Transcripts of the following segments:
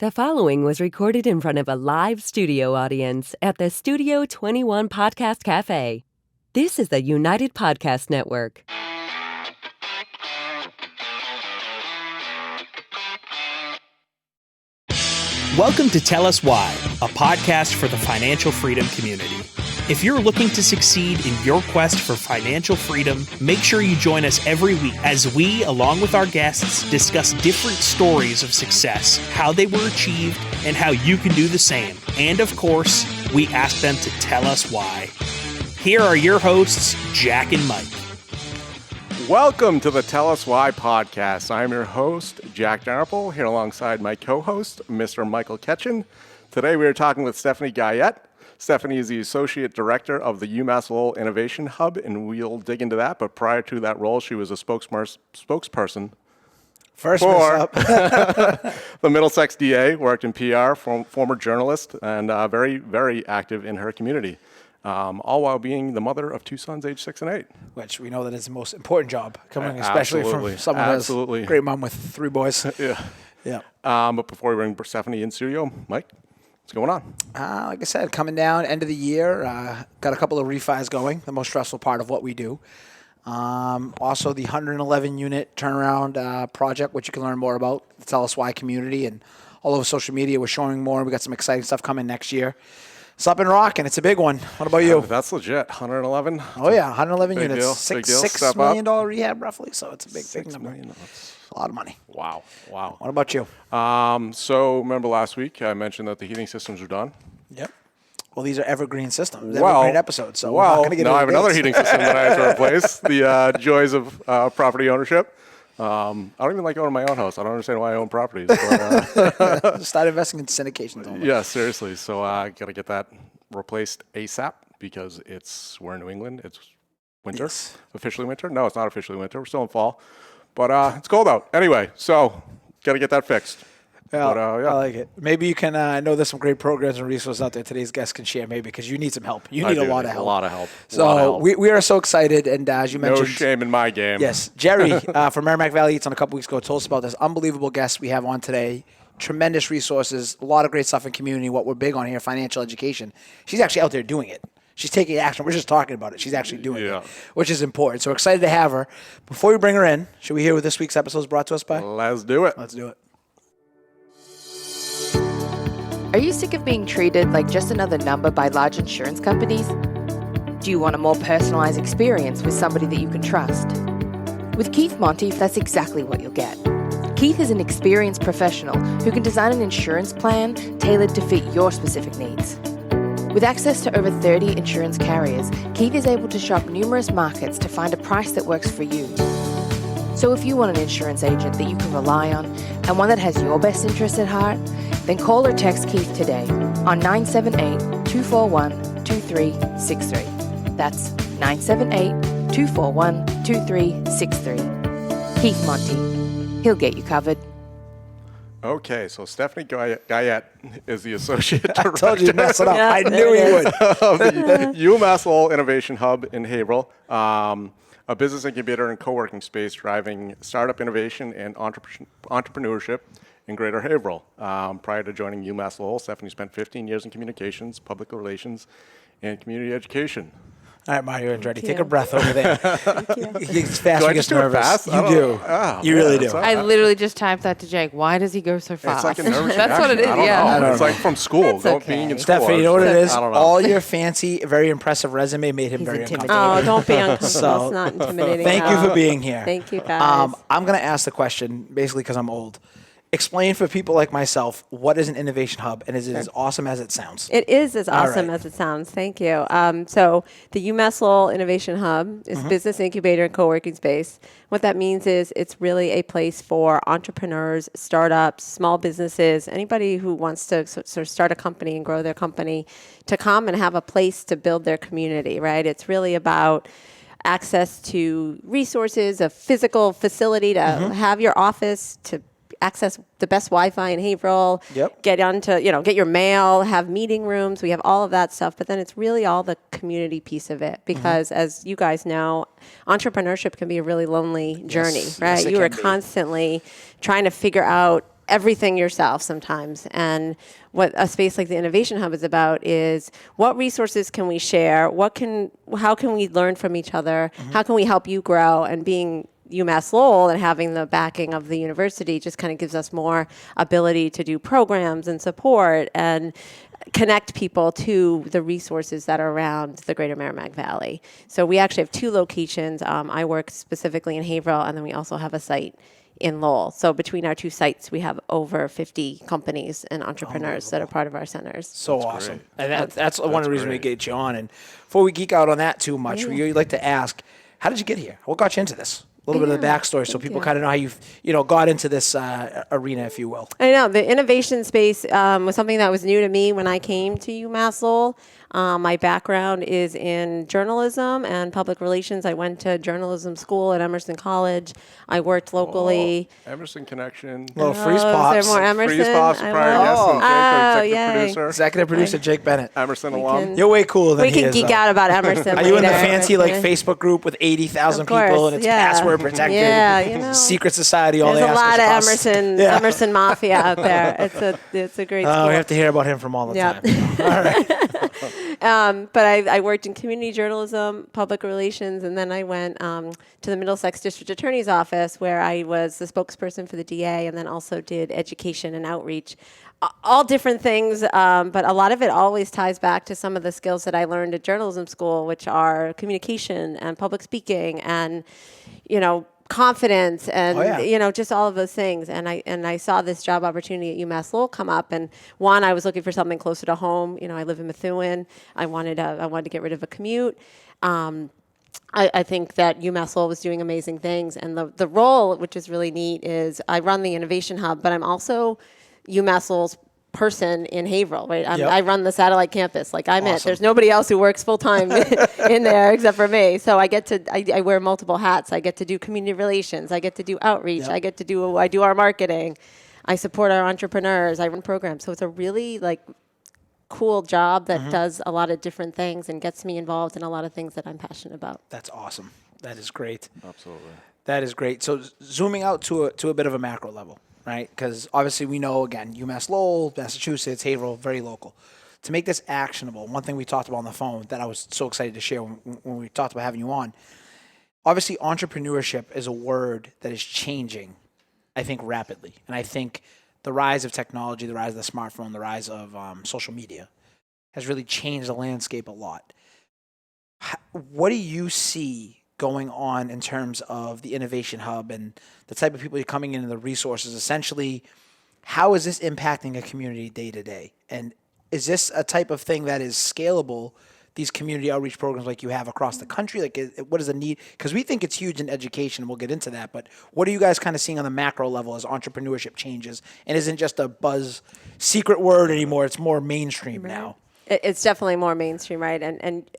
The following was recorded in front of a live studio audience at the Studio 21 Podcast Cafe. This is the United Podcast Network. Welcome to Tell Us Why, a podcast for the financial freedom community. If you're looking to succeed in your quest for financial freedom, make sure you join us every week as we, along with our guests, discuss different stories of success, how they were achieved, and how you can do the same. And of course, we ask them to tell us why. Here are your hosts, Jack and Mike. Welcome to the Tell Us Why podcast. I'm your host, Jack Darnapple, here alongside my co-host, Mr. Michael Ketchen. Today we are talking with Stephanie Guyette. Stephanie is the Associate Director of the UMass Lowell Innovation Hub, and we'll dig into that. But prior to that role, she was a spokesperson for the Middlesex DA, worked in PR, former journalist, and very, very active in her community. All while being the mother of two sons, aged 6 and 8. Which we know that is the most important job, coming especially from someone who has a great mom with 3 boys. Yeah. But before we bring Stephanie in studio, Mike, what's going on? Like I said, coming down, end of the year, got a couple of refis going, the most stressful part of what we do. Also, the 111-unit turnaround project, which you can learn more about, the Tell Us Why community, and all over social media, we're showing more. We got some exciting stuff coming next year. It's up and rocking. It's a big one. What about you? That's legit. 111? Oh, yeah. 111 units. Deal. $6 million rehab, roughly. So it's a big number. That's a lot of money. Wow. What about you? So remember last week I mentioned that the heating systems are done? Yep. Well, these are evergreen systems. Evergreen episodes. So we're not going to get I have another heating system that I have to replace. The joys of property ownership. I don't even like owning my own house. I don't understand why I own properties. But, start investing in syndications only. Yeah, seriously. So I got to get that replaced ASAP because we're in New England. It's winter. Yes. Officially winter? No, it's not officially winter. We're still in fall. But it's cold out. Anyway, so got to get that fixed. Well, I like it. Maybe you can, I know there's some great programs and resources out there today's guests can share maybe because you need some help. You need a lot of help. A lot of help. So we are so excited. And as you mentioned. No shame in my game. Yes. Jerry from Merrimack Valley Eats on a couple weeks ago told us about this unbelievable guest we have on today. Tremendous resources, a lot of great stuff in community, what we're big on here, financial education. She's actually out there doing it. She's taking action. We're just talking about it. She's actually doing it, which is important. So we're excited to have her. Before we bring her in, should we hear what this week's episode is brought to us by? Let's do it. Let's do it. Are you sick of being treated like just another number by large insurance companies? Do you want a more personalized experience with somebody that you can trust? With Keith Monteith, that's exactly what you'll get. Keith is an experienced professional who can design an insurance plan tailored to fit your specific needs. With access to over 30 insurance carriers, Keith is able to shop numerous markets to find a price that works for you. So if you want an insurance agent that you can rely on and one that has your best interests at heart, then call or text Keith today on 978-241-2363. That's 978-241-2363. Keith Monty. He'll get you covered. Okay, so Stephanie Guyette is the Associate Director. I told you to mess it up. I knew he would. Of the UMass Lowell Innovation Hub in Haverhill, a business incubator and co-working space driving startup innovation and entrepreneurship in Greater Haverhill. Prior to joining UMass Lowell, Stephanie spent 15 years in communications, public relations, and community education. All right, Mario and Andretti, take a breath over there. It's fast. Do I He just gets do it nervous. fast? You do. You really do. I literally just typed that to Jake. Why does he go so fast? It's like a nervous That's what it is, reaction. yeah. I don't know. It's like from school. Being in school. Stephanie, you know what it is? I don't know. All your fancy, very impressive resume made him very uncomfortable. Oh, don't be uncomfortable. So, it's not intimidating. Thank you for being here. Thank you, guys. I'm going to ask the question, basically because I'm old. Explain for people like myself, what is an innovation hub, and is it as awesome as it sounds? It is as awesome as it sounds. Thank you. So the UMass Lowell Innovation Hub is business incubator and co-working space. What that means is it's really a place for entrepreneurs, startups, small businesses, anybody who wants to sort of start a company and grow their company to come and have a place to build their community, right? It's really about access to resources, a physical facility to have your office, to access the best Wi-Fi in Haverhill, get your mail, have meeting rooms. We have all of that stuff, but then it's really all the community piece of it because as you guys know, entrepreneurship can be a really lonely journey, right? Yes, you are constantly trying to figure out everything yourself sometimes. And what a space like the Innovation Hub is about is what resources can we share? How can we learn from each other? How can we help you grow? And being UMass Lowell and having the backing of the university just kind of gives us more ability to do programs and support and connect people to the resources that are around the Greater Merrimack Valley. So we actually have 2 locations. I work specifically in Haverhill, and then we also have a site in Lowell. So between our 2 sites, we have over 50 companies and entrepreneurs that are part of our centers. So awesome. And that's one of the reasons we get you on. And before we geek out on that too much, we'd like to ask, how did you get here? What got you into this? A little bit of the backstory so people kind of know how you got into this arena, if you will. I know. The innovation space was something that was new to me when I came to UMass Lowell. My background is in journalism and public relations. I went to journalism school at Emerson College. I worked locally. Emerson connection. Little freeze Is pops. there more Emerson? Freeze pops, I prior love- guest, and yay. Executive producer. Executive producer Jake Bennett. Emerson alum. You're way cooler than We he can is, geek though. out about Emerson Are you in the later. fancy Facebook group with 80,000 Of course, people and it's yeah. password protected? Yeah, Secret society. All There's they a ask lot is of costs. Emerson, Yeah. Emerson mafia out there. It's a great school. We have to hear about him from all the Yep. time. All right. But I worked in community journalism, public relations, and then I went to the Middlesex District Attorney's Office where I was the spokesperson for the DA and then also did education and outreach. All different things, but a lot of it always ties back to some of the skills that I learned at journalism school, which are communication and public speaking and, confidence and just all of those things. And I saw this job opportunity at UMass Lowell come up, and one, I was looking for something closer to home. I live in Methuen. I wanted to get rid of a commute. I think that UMass Lowell was doing amazing things, and the role, which is really neat, is I run the Innovation Hub, but I'm also UMass Lowell's person in Haverhill, right? I run the satellite campus. I'm it. There's nobody else who works full time in there except for me. So I wear multiple hats. I get to do community relations. I get to do outreach. I do our marketing. I support our entrepreneurs. I run programs. So it's a really cool job that does a lot of different things and gets me involved in a lot of things that I'm passionate about. That's awesome. That is great. Absolutely. That is great. So zooming out to a bit of a macro level, right? Because obviously we know, again, UMass Lowell, Massachusetts, Haverhill, very local. To make this actionable, one thing we talked about on the phone that I was so excited to share when we talked about having you on, obviously entrepreneurship is a word that is changing, I think, rapidly. And I think the rise of technology, the rise of the smartphone, the rise of social media has really changed the landscape a lot. What do you see going on in terms of the Innovation Hub and the type of people you're coming in and the resources? Essentially, how is this impacting a community day to day? And is this a type of thing that is scalable, these community outreach programs like you have across the country? What is the need? Because we think it's huge in education, and we'll get into that. But what are you guys kind of seeing on the macro level as entrepreneurship changes and isn't just a buzz secret word anymore? It's more mainstream now. It's definitely more mainstream, right? And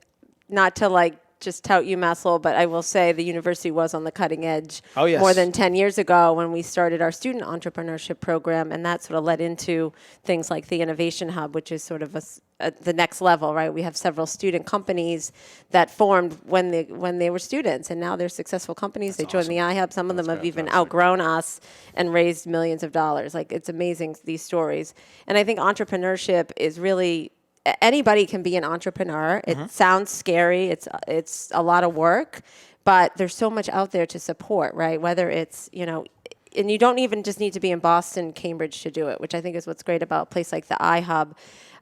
not to just tout UMass Lowell, but I will say the university was on the cutting edge more than 10 years ago when we started our student entrepreneurship program, and that sort of led into things like the Innovation Hub, which is sort of the next level, right? We have several student companies that formed when they were students, and now they're successful companies. They joined the iHub. Some of them have even outgrown us and raised millions of dollars. It's amazing, these stories. And I think entrepreneurship is really, anybody can be an entrepreneur. It sounds scary. It's a lot of work, but there's so much out there to support, right? Whether it's, and you don't even just need to be in Boston, Cambridge to do it, which I think is what's great about a place like the iHub.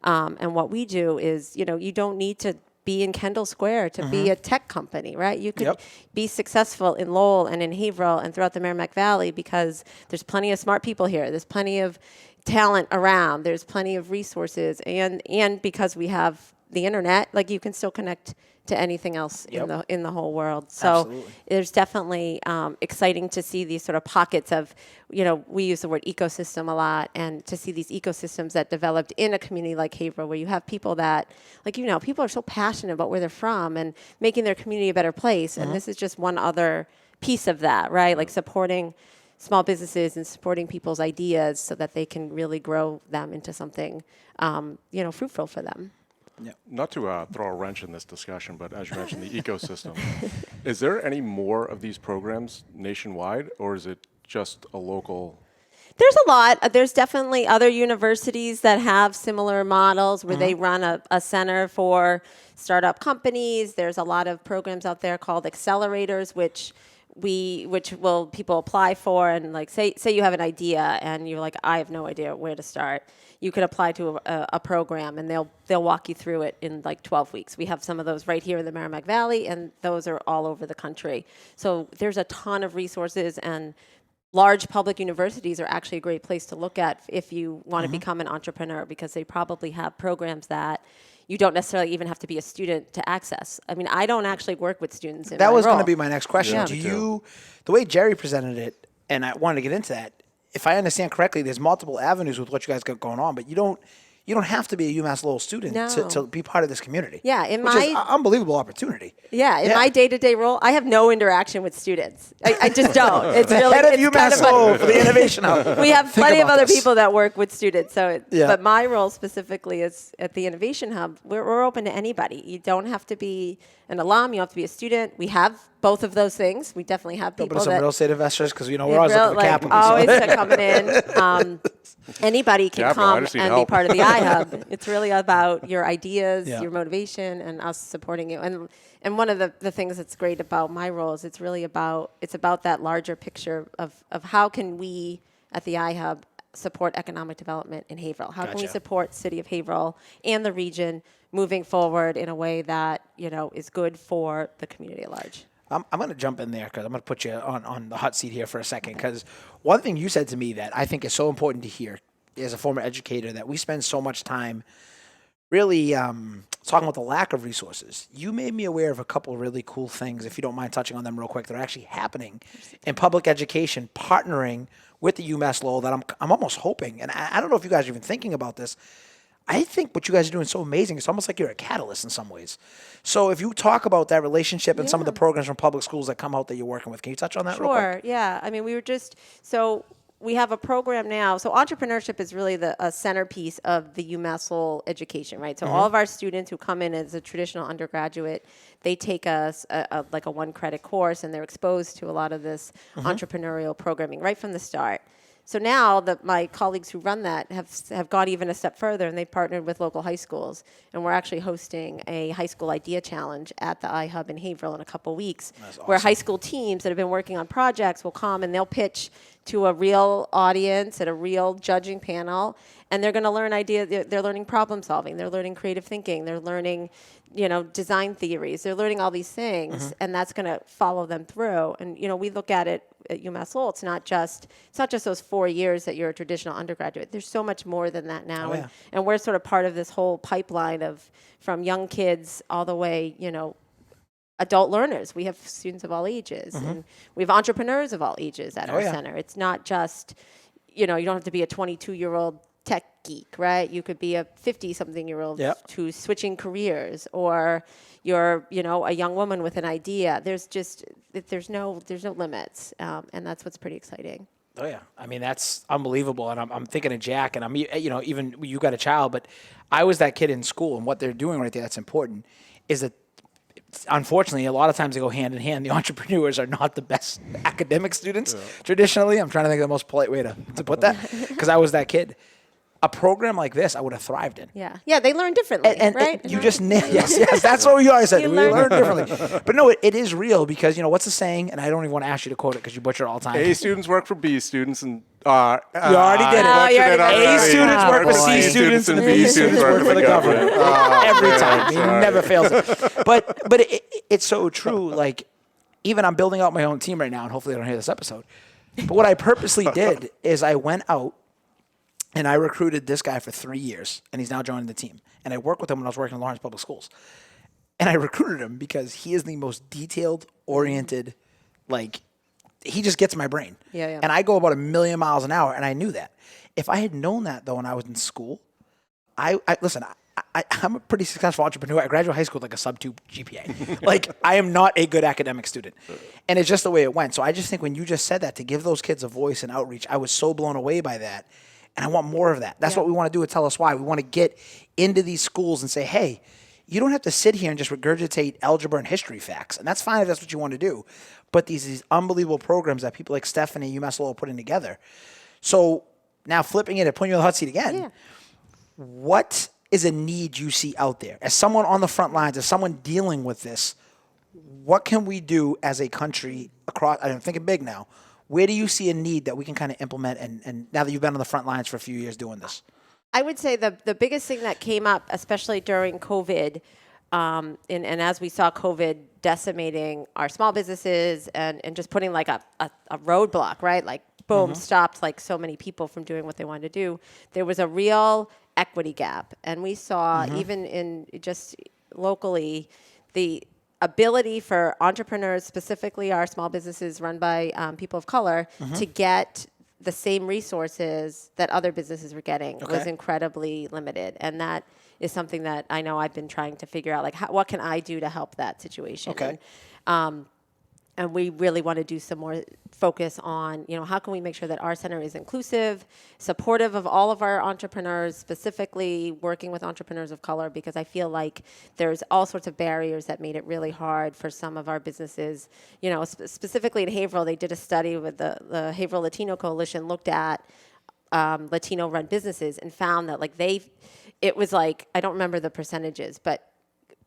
And what we do is, you don't need to be in Kendall Square to be a tech company, right? You could be successful in Lowell and in Haverhill and throughout the Merrimack Valley because there's plenty of smart people here. There's plenty of talent around. There's plenty of resources, and because we have the internet, you can still connect to anything else in the whole world. So there's definitely exciting to see these sort of pockets of, we use the word ecosystem a lot, and to see these ecosystems that developed in a community like Haverhill, where you have people that, people are so passionate about where they're from and making their community a better place. And this is just one other piece of that, right? Supporting small businesses and supporting people's ideas so that they can really grow them into something, fruitful for them. Yeah. Not to throw a wrench in this discussion, but as you mentioned, the ecosystem, is there any more of these programs nationwide, or is it just a local There's a lot. There's definitely other universities that have similar models where they run a center for startup companies. There's a lot of programs out there called accelerators, which people apply for, and like say you have an idea and you're like, I have no idea where to start. You could apply to a program and they'll walk you through it in like 12 weeks. We have some of those right here in the Merrimack Valley, and those are all over the country. So there's a ton of resources, and large public universities are actually a great place to look at if you want to become an entrepreneur, because they probably have programs that you don't necessarily even have to be a student to access. I mean, I don't actually work with students in That my was role. going to be my next question. Yeah, Do me you, the way Jerry presented it, and I wanted to get into that, if I understand correctly, there's multiple avenues with what you guys got going on, but you don't have to be a UMass Lowell student to be part of this community. Yeah, which is an unbelievable opportunity. Yeah, in my day-to-day role, I have no interaction with students. I just don't. It's really Head of it's UMass kind of Lowell for the Innovation Hub. We have Think plenty of about other this. people that work with students. So, Yeah. but my role specifically is at the Innovation Hub. We're open to anybody. You don't have to be an alum. You don't have to be a student. We have both of those things. We definitely have Open people to some that real estate investors, because we're always looking for capital. always coming in. Anybody can Capital, I come just need and help. be part of the iHub. It's really about your ideas, Yeah. your motivation, and us supporting you. And one of the things that's great about my role is it's about that larger picture of how can we at the iHub support economic development in Haverhill? How can we Gotcha. support City of Haverhill and the region moving forward in a way that is good for the community at large? I'm going to jump in there because I'm going to put you on the hot seat here for a second, because one thing you said to me that I think is so important to hear as a former educator, that we spend so much time really talking about the lack of resources. You made me aware of a couple of really cool things, if you don't mind touching on them real quick, that are actually happening in public education, partnering with the UMass Lowell, that I'm almost hoping, and I don't know if you guys are even thinking about this, I think what you guys are doing is so amazing. It's almost like you're a catalyst in some ways. So if you talk about that relationship and some of the programs from public schools that come out that you're working with, can you touch on that real quick? Sure, yeah. I mean, we have a program now. So entrepreneurship is really a centerpiece of the UMass Lowell education, right? So all of our students who come in as a traditional undergraduate, they take a one credit course, and they're exposed to a lot of this entrepreneurial programming right from the start. So now my colleagues who run that have gone even a step further, and they've partnered with local high schools. And we're actually hosting a high school idea challenge at the iHub in Haverhill in a couple weeks, where high school teams that have been working on projects will come and they'll pitch to a real audience at a real judging panel, and they're going to learn ideas. They're learning problem solving. They're learning creative thinking. They're learning, design theories. They're learning all these things, and that's going to follow them through. And we look at it at UMass Lowell. It's not just those 4 years that you're a traditional undergraduate. There's so much more than that now, and we're sort of part of this whole pipeline from young kids all the way, adult learners. We have students of all ages, and we have entrepreneurs of all ages at our center. It's not just, you don't have to be a 22-year-old tech geek, right? You could be a 50-something-year-old who's switching careers, or you're, a young woman with an idea. There's no limits, and that's what's pretty exciting. Oh yeah, I mean that's unbelievable, and I'm thinking of Jack, and I'm even you got a child, but I was that kid in school, and what they're doing right there that's important is that unfortunately a lot of times they go hand in hand. The entrepreneurs are not the best academic students traditionally. I'm trying to think of the most polite way to put that, because I was that kid. A program like this, I would have thrived in. Yeah, they learn differently, right? And you just yes, that's what you always said. We learn differently. But no, it is real, because what's the saying? And I don't even want to ask you to quote it because you butcher it all the time. A students work for B students, and you already did it. you already did it. A students work for C students, and B students work for the government. Every time, he never fails it. But it's so true. Like, even I'm building out my own team right now, and hopefully they don't hear this episode. But what I purposely did is I went out and I recruited this guy for 3 years, and he's now joining the team. And I worked with him when I was working in Lawrence Public Schools. And I recruited him because he is the most detailed-oriented, he just gets my brain. Yeah. And I go about 1,000,000 miles an hour, and I knew that. If I had known that, though, when I was in school, I'm a pretty successful entrepreneur. I graduated high school with a sub-2 GPA. I am not a good academic student. And it's just the way it went. So I just think when you just said that, to give those kids a voice and outreach, I was so blown away by that. And I want more of that. That's what we want to do with Tell Us Why. We want to get into these schools and say, hey, you don't have to sit here and just regurgitate algebra and history facts. And that's fine if that's what you want to do. But these unbelievable programs that people like Stephanie, UMass Lowell, are putting together. So now flipping it and putting you on the hot seat again. Yeah. What is a need you see out there? As someone on the front lines, as someone dealing with this, what can we do as a country across, I'm thinking big now, where do you see a need that we can kind of implement and now that you've been on the front lines for a few years doing this? I would say the biggest thing that came up, especially during COVID, and as we saw COVID decimating our small businesses and just putting like a roadblock, right? Like, boom, stopped like so many people from doing what they wanted to do. There was a real equity gap. And we saw even in just locally, the ability for entrepreneurs, specifically our small businesses run by people of color, to get the same resources that other businesses were getting was incredibly limited. And that is something that I know I've been trying to figure out, like, what can I do to help that situation? Okay. And we really want to do some more focus on, how can we make sure that our center is inclusive, supportive of all of our entrepreneurs, specifically working with entrepreneurs of color, because I feel like there's all sorts of barriers that made it really hard for some of our businesses. Specifically in Haverhill, they did a study with the Haverhill Latino Coalition, looked at Latino-run businesses and found that it was like, I don't remember the percentages, but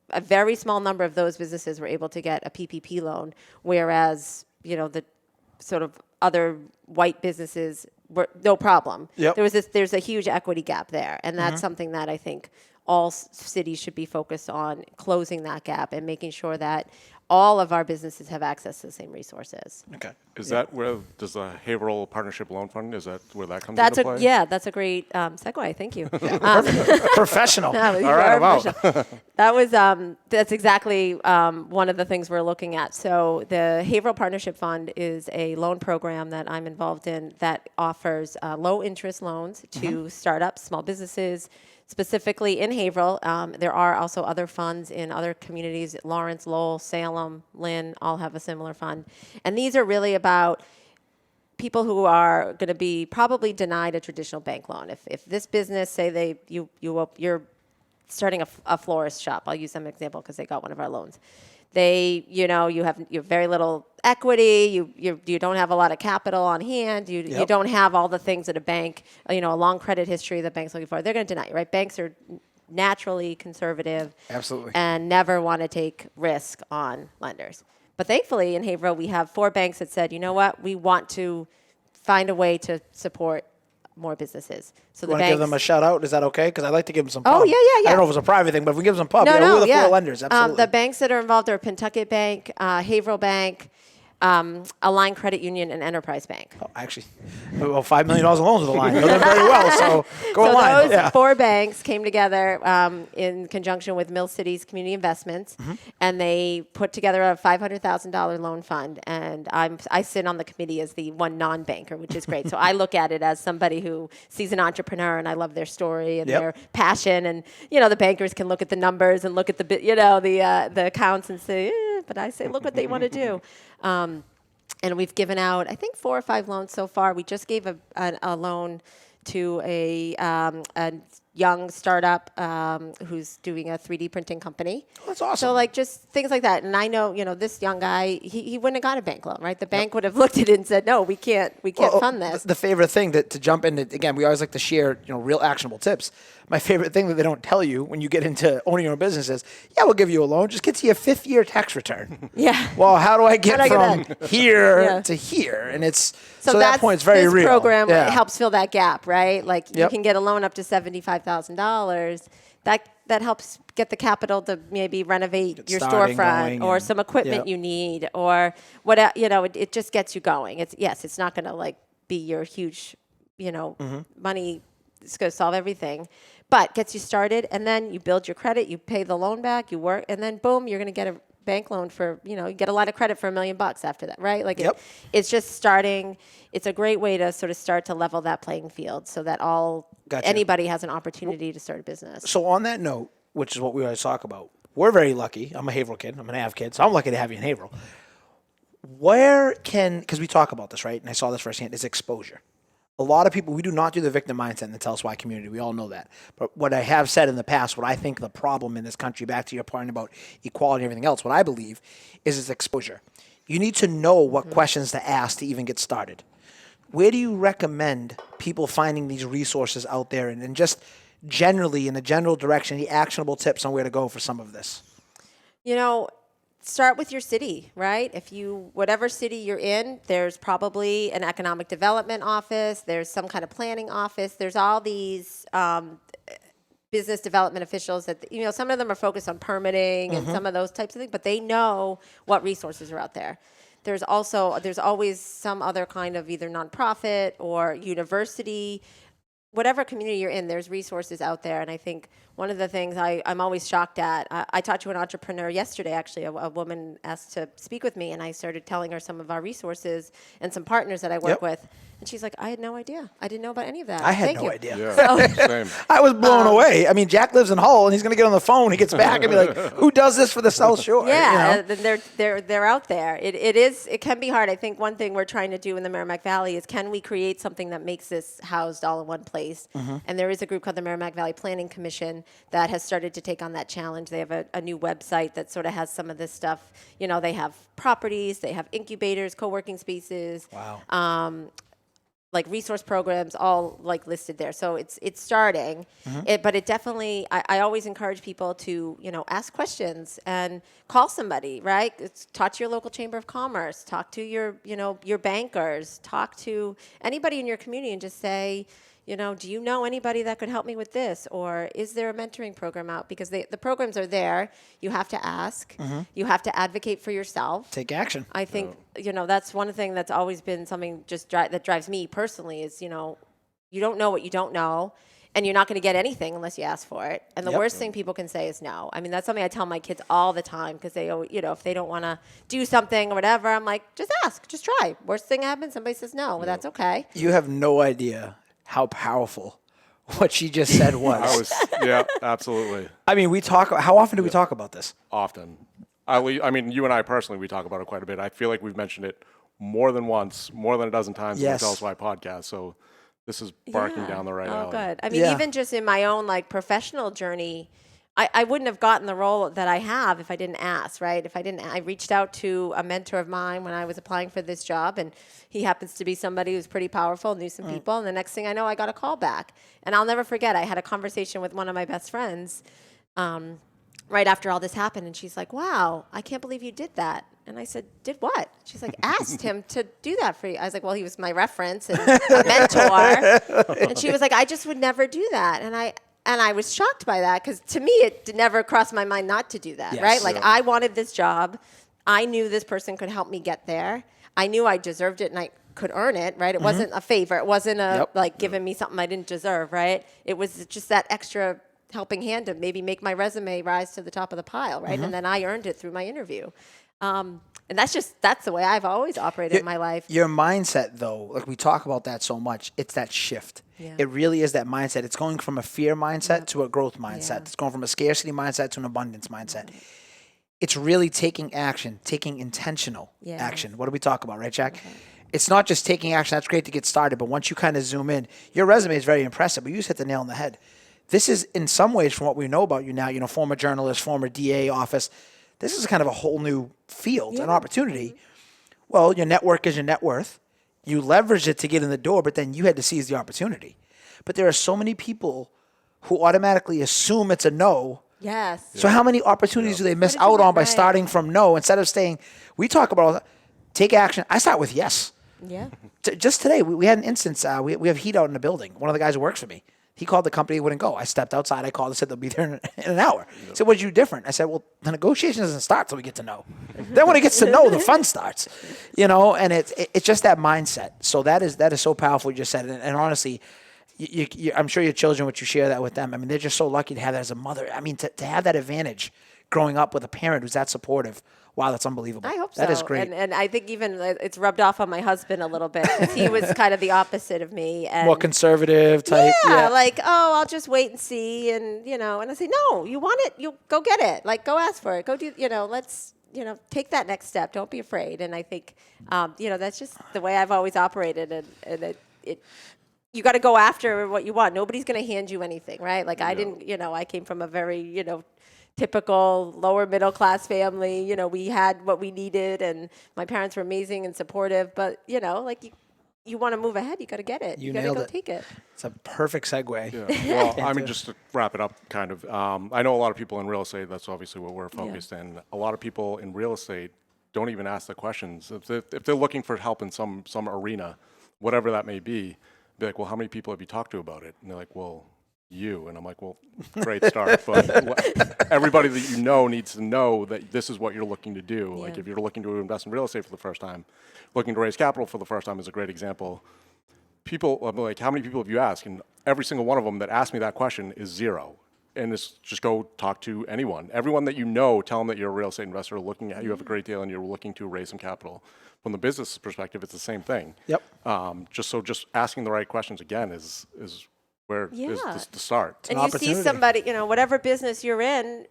a very small number of those businesses were able to get a PPP loan, whereas, the sort of other white businesses were no problem. Yep. There's a huge equity gap there. And that's something that I think all cities should be focused on, closing that gap and making sure that all of our businesses have access to the same resources. Okay. Is that where, does the Haverhill Partnership Loan Fund, is that where that comes into play? That's a great segue. Thank you. Professional. No, you All right, are I'm professional. That was that's exactly one of the things we're looking at. So the Haverhill Partnership Fund is a loan program that I'm involved in that offers low interest loans to startups, small businesses, specifically in Haverhill. There are also other funds in other communities. Lawrence, Lowell, Salem, Lynn all have a similar fund. And these are really about people who are going to be probably denied a traditional bank loan. If this business, say you're starting a florist shop, I'll use them as an example because they got one of our loans. You have very little equity, you don't have a lot of capital on hand, you don't have all the things that a bank, a long credit history that bank's looking for. They're going to deny you, right? Banks are naturally conservative. Absolutely. And never want to take risk on lenders. But thankfully in Haverhill, we have 4 banks that said, you know what, we want to find a way to support more businesses. So you want to give them a shout out? Is that okay? Because I'd like to give them some pub. Oh, yeah. I don't know if it's a private thing, but if we give them some pub, we're the 4 lenders. Absolutely. The banks that are involved are Pentucket Bank, Haverhill Bank, Align Credit Union, and Enterprise Bank. Oh, actually, well, $5 million in loans with Align. You know them very well, so go Align. Those 4 banks came together in conjunction with Mill City's Community Investments, and they put together a $500,000 loan fund. And I sit on the committee as the one non-banker, which is great. So I look at it as somebody who sees an entrepreneur, and I love their story and their passion. And the bankers can look at the numbers and look at the accounts and say, but I say, look what they want to do. And we've given out, I think, 4 or 5 loans so far. We just gave a loan to a young startup who's doing a 3D printing company. Oh, that's awesome. So just things like that. And I know, this young guy, he wouldn't have got a bank loan, right? The bank would have looked at it and said, no, we can't fund this. The favorite thing to jump into, again, we always like to share, real actionable tips. My favorite thing that they don't tell you when you get into owning your own business is, we'll give you a loan. Just get to your 5th year tax return. Yeah. Well, how do I get from here to here? And it's, so that point's very real. This program helps fill that gap, right? You can get a loan up to $75,000. That helps get the capital to maybe renovate your storefront or some equipment you need or what, it just gets you going. It's not going to be your huge, money. It's going to solve everything, but gets you started, and then you build your credit, you pay the loan back, you work, and then boom, you're going to get a bank loan for, you get a lot of credit for $1 million after that, right? It's just starting. It's a great way to sort of start to level that playing field so that anybody has an opportunity to start a business. So on that note, which is what we always talk about, we're very lucky. I'm a Haverhill kid. I'm an Av kid, so I'm lucky to have you in Haverhill. Because we talk about this, right? And I saw this firsthand, is exposure. A lot of people, we do not do the victim mindset in the Tell Us Why community. We all know that. But what I have said in the past, what I think the problem in this country, back to your point about equality and everything else, what I believe is exposure. You need to know what questions to ask to even get started. where do you recommend people finding these resources out there, and just generally in a general direction, the actionable tips on where to go for some of this? Start with your city, right? Whatever city you're in, there's probably an economic development office, there's some kind of planning office, there's all these business development officials that, some of them are focused on permitting and some of those types of things, but they know what resources are out there. There's always some other kind of either nonprofit or university, whatever community you're in, there's resources out there. And I think one of the things I'm always shocked at, I talked to an entrepreneur yesterday, actually, a woman asked to speak with me, and I started telling her some of our resources and some partners that I work with. And she's like, I had no idea. I didn't know about any of that. I had Thank no you. idea. Yeah, same. I was blown away. I mean, Jack lives in Hull, and he's going to get on the phone. He gets back and be like, who does this for the South Shore? Yeah, they're out there. It can be hard. I think one thing we're trying to do in the Merrimack Valley is, can we create something that makes this housed all in one place? And there is a group called the Merrimack Valley Planning Commission that has started to take on that challenge. They have a new website that sort of has some of this stuff. They have properties, they have incubators, co-working spaces. Wow. Like resource programs, all like listed there. So it's starting, but it definitely, I always encourage people to, ask questions and call somebody, right? Talk to your local chamber of commerce, talk to your bankers, talk to anybody in your community and just say, do you know anybody that could help me with this? Or is there a mentoring program out? Because the programs are there. You have to ask. You have to advocate for yourself. Take action. I think, that's one thing that's always been something that drives me personally is, you don't know what you don't know, and you're not going to get anything unless you ask for it. And the worst thing people can say is no. I mean, that's something I tell my kids all the time, because they, if they don't want to do something or whatever, I'm like, just ask, just try. Worst thing happens, somebody says no. Well, that's okay. You have no idea how powerful what she just said was. Yeah, absolutely. I mean, how often do we talk about this? Often. I mean, you and I personally, we talk about it quite a bit. I feel like we've mentioned it more than once, more than a dozen times in the Tell Us Why podcast. So this is barking down the right alley. Oh, good. I mean, even just in my own professional journey, I wouldn't have gotten the role that I have if I didn't ask, right? I reached out to a mentor of mine when I was applying for this job, and he happens to be somebody who's pretty powerful, knew some people, and the next thing I know, I got a call back. And I'll never forget, I had a conversation with one of my best friends right after all this happened, and she's like, wow, I can't believe you did that. And I said, did what? She's like, asked him to do that for you. I was like, well, he was my reference and a mentor. And she was like, I just would never do that. And I was shocked by that, because to me, it never crossed my mind not to do that, right? Like, I wanted this job. I knew this person could help me get there. I knew I deserved it and I could earn it, right? It wasn't a favor. It wasn't giving me something I didn't deserve, right? It was just that extra helping hand to maybe make my resume rise to the top of the pile, right? And then I earned it through my interview. And that's the way I've always operated in my life. Your mindset, though, like we talk about that so much, it's that shift. Yeah. It really is that mindset. It's going from a fear mindset to a growth mindset. Yeah. It's going from a scarcity mindset to an abundance mindset. It's really taking action, taking intentional action. What do we talk about, right, Jack? Okay. It's not just taking action. That's great to get started, but once you kind of zoom in, your resume is very impressive, but you just hit the nail on the head. This is, in some ways, from what we know about you now, former journalist, former DA office, this is kind of a whole new field, an opportunity. Well, your network is your net worth. You leveraged it to get in the door, but then you had to seize the opportunity. But there are so many people who automatically assume it's a no. Yes. So how many opportunities do they miss out on by starting from no instead of saying, we talk about take action. I start with yes. Yeah. Just today, we had an instance. We have heat out in the building. One of the guys who works for me, he called the company, wouldn't go. I stepped outside. I called and said they'll be there in an hour. He said, what did you do different? I said, well, the negotiation doesn't start till we get to know. Then when it gets to know, the fun starts. And it's just that mindset. So that is so powerful. You just said it. And honestly, I'm sure your children, would you share that with them? I mean, they're just so lucky to have that as a mother. I mean, to have that advantage growing up with a parent who's that supportive. Wow, that's unbelievable. I hope so. That is great. And I think even it's rubbed off on my husband a little bit, because he was kind of the opposite of me. And more conservative type. Yeah, like, oh, I'll just wait and see. And, and I say, no, you want it, you go get it. Like, go ask for it. Go do, let's, take that next step. Don't be afraid. And I think, that's just the way I've always operated. And you got to go after what you want. Nobody's going to hand you anything, right? Like, I didn't, I came from a very, typical lower middle class family. We had what we needed, and my parents were amazing and supportive. But you want to move ahead, you got to get it. You got to nailed go it. take it. It's a perfect segue. Yeah. Well, I mean, just to wrap it up, kind of. I know a lot of people in real estate. That's obviously what we're focused in. A lot of people in real estate don't even ask the questions. If they're looking for help in some arena, whatever that may be like, well, how many people have you talked to about it? And they're like, well, you. And I'm like, well, great start. But everybody that you know needs to know that this is what you're looking to do. Like if you're looking to invest in real estate for the first time, looking to raise capital for the first time is a great example. People, I'm like, how many people have you asked? And every single one of them that asked me that question is zero. And it's just go talk to anyone. Everyone that you know, tell them that you're a real estate investor looking at, you have a great deal and you're looking to raise some capital. From the business perspective, it's the same thing. Yep. Just asking the right questions again is where is the start. And you see somebody, whatever business you're in,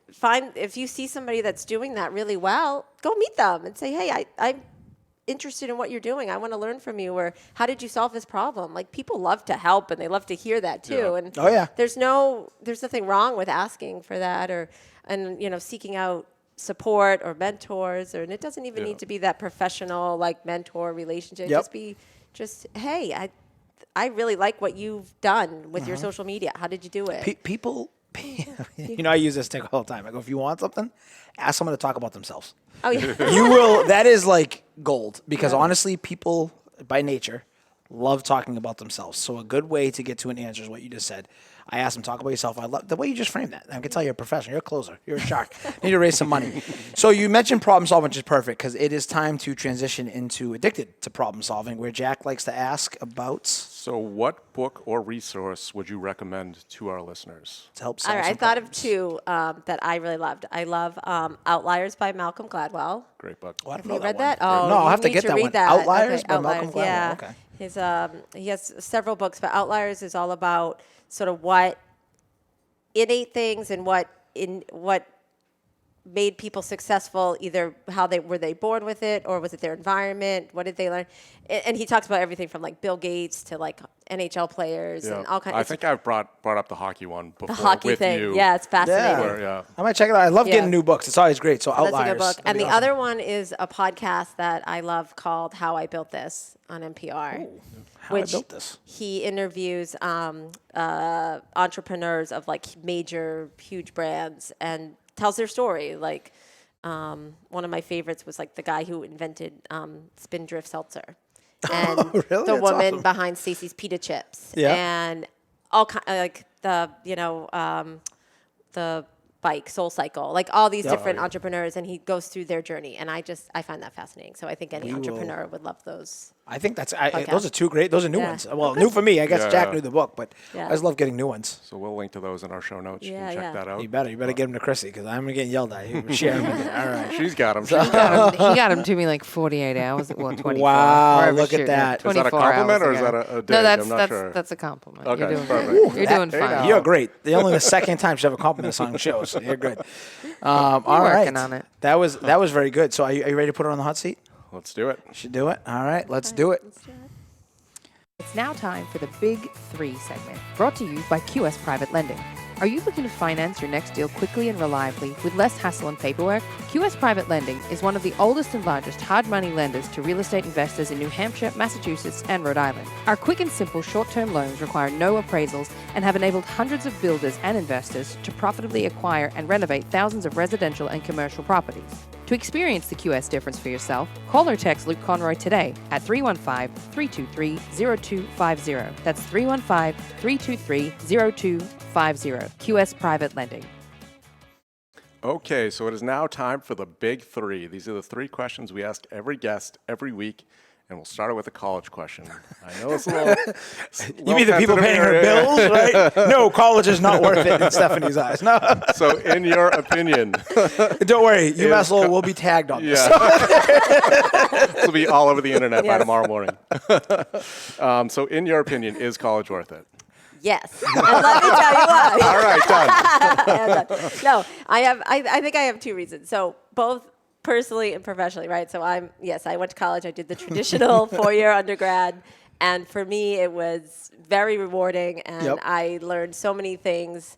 if you see somebody that's doing that really well, go meet them and say, hey, I'm interested in what you're doing. I want to learn from you. Or how did you solve this problem? Like people love to help and they love to hear that too. Yeah. And there's nothing wrong with asking for that and seeking out support or mentors, and it doesn't even need to be that professional like mentor relationship. Just hey, I really like what you've done with your social media. How did you do it? People, I use this thing all the time. I go, if you want something, ask someone to talk about themselves. Oh yeah. You will. That is like gold because honestly, people by nature love talking about themselves. So a good way to get to an answer is what you just said. I asked them, talk about yourself. I love the way you just framed that. I can tell you're a professional. You're a closer. You're a shark. You need to raise some money. So you mentioned problem solving, which is perfect because it is time to transition into addicted to problem solving, where Jack likes to ask about. So what book or resource would you recommend to our listeners? To help solve All right, some I thought problems. of two that I really loved. I love Outliers by Malcolm Gladwell. Great book. Oh, I don't Have know you read one. that? Oh, no, I'll have to you get need that read one. that. Outliers Okay, by Malcolm Gladwell. Yeah. Okay. He has several books, but Outliers is all about sort of what innate things and what made people successful, either were they born with it or was it their environment? What did they learn? And he talks about everything from like Bill Gates to like NHL players and all kinds. I think I've brought up the hockey one before. The hockey with thing, you. yeah, it's fascinating. Yeah. I might check it out. I love getting new books. It's always great. So Outliers. That's a good book. That'd And be the awesome. other one is a podcast that I love called How I Built This on NPR. How I Built This. He interviews entrepreneurs of like major, huge brands and tells their story. Like one of my favorites was like the guy who invented Spindrift Seltzer. And Really? the That's woman awesome. behind Stacey's Pita Chips. Yeah. And all like the bike, Soul Cycle, like all these different entrepreneurs, and he goes through their journey. And I find that fascinating. So I think any entrepreneur would love those. I think those are two great. Those are new Yeah. ones. Well, new for me. I guess Yeah, Jack yeah. knew the book, but I just love getting new ones. So we'll link to those in our show notes. You Yeah, can check yeah. that out. You better get them to Chrissy because I'm getting yelled at. You share them. All right. She's got them. He got him to me like 48 hours, well, 24. Wow, wherever look at shooting that. Is that a 24 compliment hours or is ago. that a dig? No, I'm not sure. that's a compliment. Okay, You're doing perfect. good. You're doing fine. You're great. The only the second time she's ever complimented us on the show, so you're good. All right. working on it. That was very good. So are you ready to put her on the hot seat? Let's do it. Should do it. All right, let's do it. It's now time for the Big Three segment, brought to you by QS Private Lending. Are you looking to finance your next deal quickly and reliably with less hassle and paperwork? QS Private Lending is one of the oldest and largest hard money lenders to real estate investors in New Hampshire, Massachusetts, and Rhode Island. Our quick and simple short-term loans require no appraisals and have enabled hundreds of builders and investors to profitably acquire and renovate thousands of residential and commercial properties. To experience the QS difference for yourself, call or text Luke Conroy today at 315-323-0250. That's 315-323-0250. QS Private Lending. Okay, so it is now time for the big three. These are the three questions we ask every guest every week, and we'll start it with a college question. I know it's a little. You mean the people paying her bills, right? No, college is not worth it in Stephanie's eyes. No. So, in your opinion, Don't worry, UMass Lowell will be tagged on this. this will be all over the internet by tomorrow morning. So, in your opinion, is college worth it? Yes. And let me tell you why. All right, done. No, I think I have two reasons. So both personally and professionally, right? So I went to college. I did the traditional 4-year undergrad. And for me, it was very rewarding. And I learned so many things.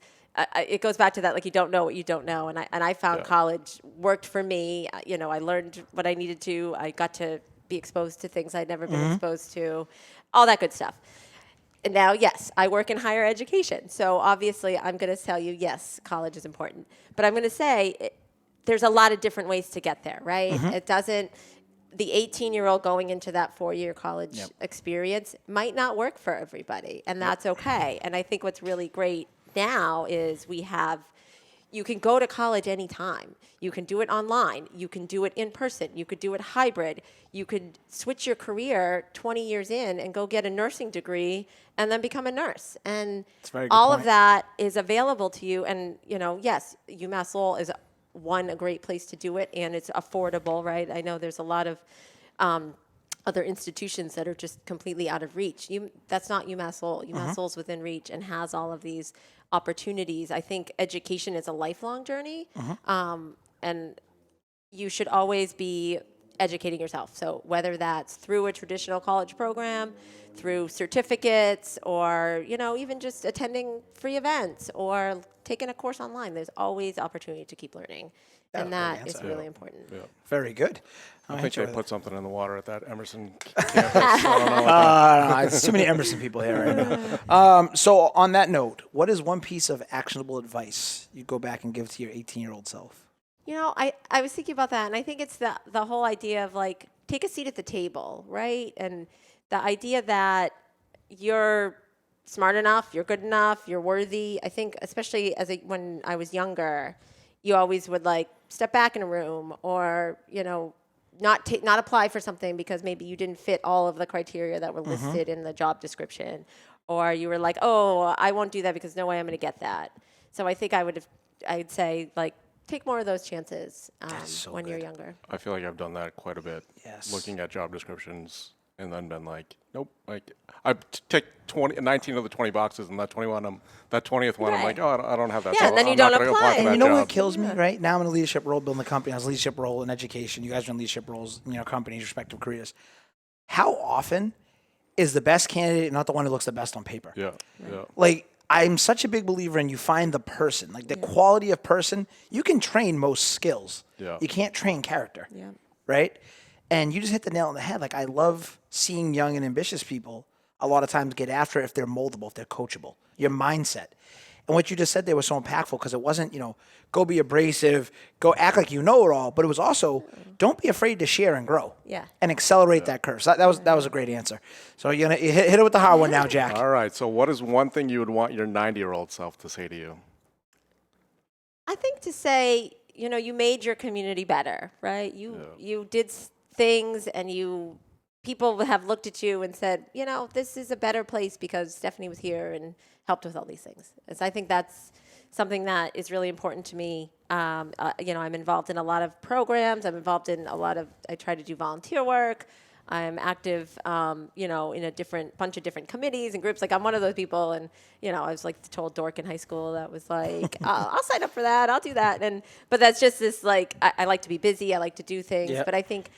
It goes back to that, like, you don't know what you don't know. And I found college worked for me. I learned what I needed to. I got to be exposed to things I'd never been exposed to. all that good stuff. And now, yes, I work in higher education. So obviously, I'm going to tell you, yes, college is important. But I'm going to say there's a lot of different ways to get there, right? It doesn't, the 18-year-old going into that 4-year college experience might not work for everybody. And that's okay. And I think what's really great now is you can go to college anytime. You can do it online. You can do it in person. You could do it hybrid. You could switch your career 20 years in and go get a nursing degree and then become a nurse. And all of that is available to you. And, yes, UMass Lowell is a great place to do it, and it's affordable, right? I know there's a lot of other institutions that are just completely out of reach. That's not UMass Lowell. UMass Lowell's within reach and has all of these opportunities. I think education is a lifelong journey, and you should always be educating yourself. So whether that's through a traditional college program, through certificates, or even just attending free events or taking a course online, there's always opportunity to keep learning. And that is really important. Yeah. Very good. I think they put something in the water at that Emerson campus. I don't know. No, it's too many Emerson people here right now. So on that note, what is one piece of actionable advice you go back and give to your 18-year-old self? I was thinking about that, and I think it's the whole idea of take a seat at the table, right? And the idea that you're smart enough, you're good enough, you're worthy. I think especially when I was younger, you always would step back in a room or, not apply for something because maybe you didn't fit all of the criteria that were listed in the job description. Or you were like, oh, I won't do that because no way I'm going to get that. So I think I'd say take more of those chances when you're younger. I feel like I've done that quite a bit. Yes. Looking at job descriptions and then been like, nope. I take 19 of the 20 boxes, and that 20th one, I'm like, oh, I don't have that. Yeah, so and then I'm you not don't gonna apply. for And that you know job. what kills me, right? Now I'm in a leadership role building the company. I was a leadership role in education. You guys are in leadership roles in your company's respective careers. How often is the best candidate not the one who looks the best on paper? Yeah, yeah. I'm such a big believer in you find the person, the quality of person. You can train most skills. Yeah. You can't train character. Yeah. Right? And you just hit the nail on the head. I love seeing young and ambitious people a lot of times get after it if they're moldable, if they're coachable. Your mindset. And what you just said there was so impactful because it wasn't, go be abrasive, go act like you know it all, but it was also don't be afraid to share and grow. Yeah. And accelerate that curve. So that was a great answer. So you hit it with the hard one now, Jack. All right. So what is one thing you would want your 90-year-old self to say to you? I think to say, you made your community better, right? You did things and people have looked at you and said, this is a better place because Stephanie was here and helped with all these things. And so I think that's something that is really important to me. I'm involved in a lot of programs. I'm involved in I try to do volunteer work. I'm active, in a bunch of different committees and groups. I'm one of those people, and I was the total dork in high school that was like, I'll sign up for that, I'll do that, but that's just this I like to be busy, I like to do things, but I think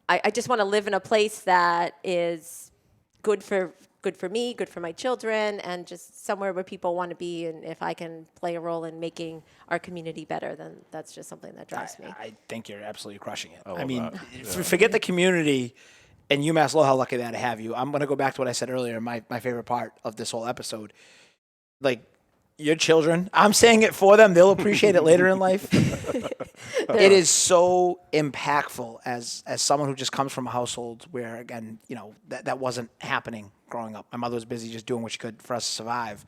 I just want to live in a place that is good for me, good for my children, and just somewhere where people want to be. And if I can play a role in making our community better, then that's just something that drives me. I think you're absolutely crushing it. Forget the community and UMass Lowell, how lucky that to have you. I'm going to go back to what I said earlier, my favorite part of this whole episode. Your children, I'm saying it for them. They'll appreciate it later in life. It is so impactful as someone who just comes from a household where, again, that wasn't happening growing up. My mother was busy just doing what she could for us to survive.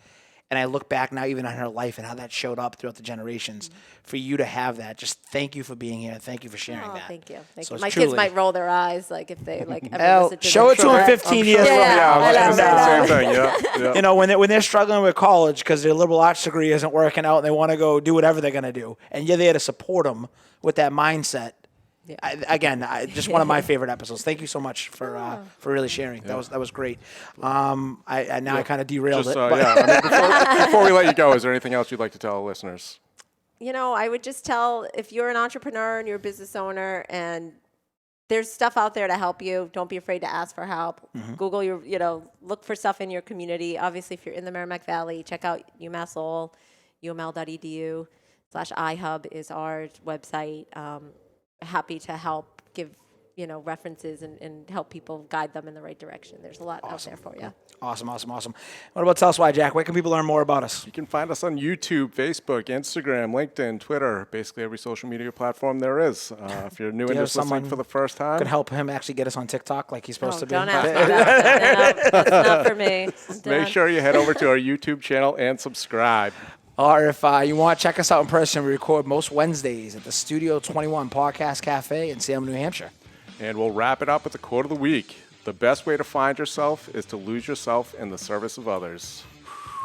And I look back now even on her life and how that showed up throughout the generations. For you to have that, just thank you for being here. Thank you for sharing that. Thank you. So My kids might roll their eyes if they ever listen to show it to them 15 years from now. Same thing. Yeah. When they're struggling with college because their liberal arts degree isn't working out and they want to go do whatever they're going to do, and you're there to support them with that mindset. Yeah. Just one of my favorite episodes. Thank you so much for really sharing. That was great. I kind of derailed it. Before we let you go, is there anything else you'd like to tell listeners? I would just tell, if you're an entrepreneur and you're a business owner and there's stuff out there to help you, don't be afraid to ask for help. Mm-hmm. Google look for stuff in your community. Obviously, if you're in the Merrimack Valley, check out UMass Lowell, uml.edu/iHub is our website. Happy to help give references and help people guide them in the right direction. There's a lot out there for you. Awesome. What about Tell Us Why, Jack? Where can people learn more about us? You can find us on YouTube, Facebook, Instagram, LinkedIn, Twitter, basically every social media platform there is. If you're new and just listening for the first time. Could help him actually get us on TikTok like he's supposed to be. Don't ask me that. No, that's not for me. Make sure you head over to our YouTube channel and subscribe. Or if you want to check us out in person, we record most Wednesdays at the Studio 21 Podcast Cafe in Salem, New Hampshire. And we'll wrap it up with the quote of the week. The best way to find yourself is to lose yourself in the service of others.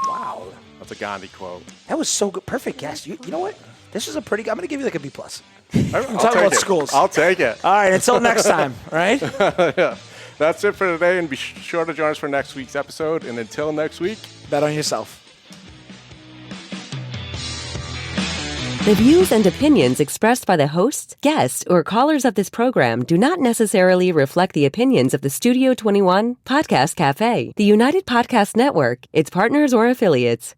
Wow. That's a Gandhi quote. That was so good. Perfect guess. You know what? This is a pretty good. I'm going to give you like a B+. I'll talking about schools. I'll take it. All right. Until next time, right? Yeah. That's it for today. And be sure to join us for next week's episode. And until next week, bet on yourself. The views and opinions expressed by the hosts, guests, or callers of this program do not necessarily reflect the opinions of the Studio 21 Podcast Cafe, the United Podcast Network, its partners, or affiliates.